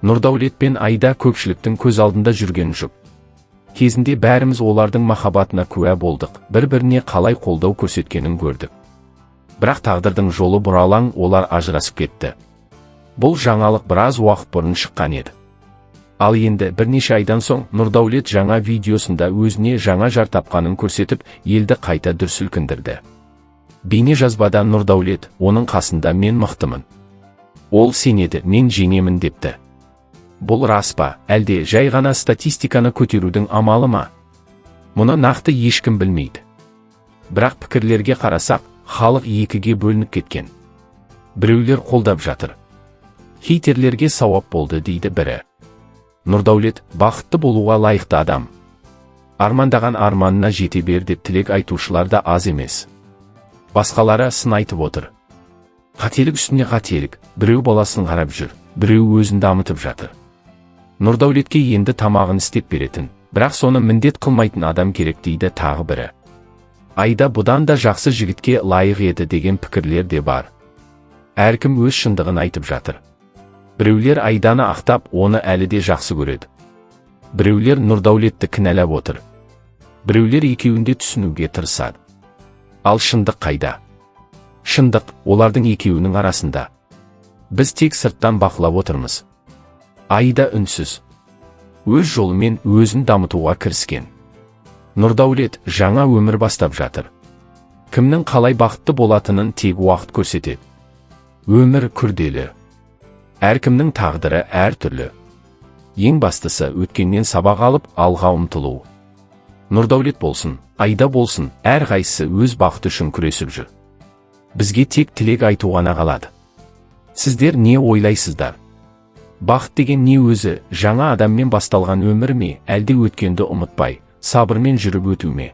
Нұрдаулет пен Айда көпшіліктің көз алдында жүрген жұп. Кезінде бәріміз олардың махаббатына куә болдық, бір-біріне қалай қолдау көрсеткенін көрдік. Бірақ тағдырдың жолы бұралаң, олар ажырасып кетті. Бұл жаңалық біраз уақыт бұрын шыққан еді. Ал енді бірнеше айдан соң Нұрдаулет жаңа видеосында өзіне жаңа жар тапқанын көрсетіп, елді қайта дүр сілкіндірді. Бейне жазбада Нұрдаулет, оның қасында мен мықтымын. Ол сенеді, мен жеңемін депті. Бұл рас па, әлде жай ғана статистиканы көтерудің амалы ма? Мұны нақты ешкім білмейді. Бірақ пікірлерге қарасақ, халық екіге бөлініп кеткен. Біреулер қолдап жатыр. Хейтерлерге сауап болды дейді бірі. Нұрдаулет бақытты болуға лайықты адам. Армандаған арманына жете бер деп тілек айтушылар да аз емес. Басқалары сын айтып отыр. Қателік үстіне қателік, біреу баласын қарап жүр, біреу өзін дамытып жатыр. Нұрдаулетке енді тамағын істеп беретін, бірақ соны міндет қылмайтын адам керек дейді тағы бірі. Айда бұдан да жақсы жігітке лайық еді деген пікірлер де бар. Әркім өз шындығын айтып жатыр. Біреулер Айданы ақтап, оны әлі де жақсы көреді. Біреулер Нұрдаулетті кінәлап отыр. Біреулер екеуінде түсінуге тырысады. Ал шындық қайда? Шындық олардың екеуінің арасында. Біз тек сырттан бақылап отырмыз. Айда үнсіз. Өз жолымен өзін дамытуға кіріскен. Нұрдаулет жаңа өмір бастап жатыр. Кімнің қалай бақытты болатынын тек уақыт көрсетеді. Өмір күрделі. Әркімнің тағдыры әртүрлі. Ең бастысы өткеннен сабақ алып, алға ұмтылу. Нұрдаулет болсын, Айда болсын, әрқайсысы өз бақыты үшін күресіп жүр. Бізге тек тілек айту ғана қалады. Сіздер не ойлайсыздар? Бақыт деген не өзі, жаңа адаммен басталған өмір ме, әлде өткенді ұмытпай, сабырмен жүріп өту ме?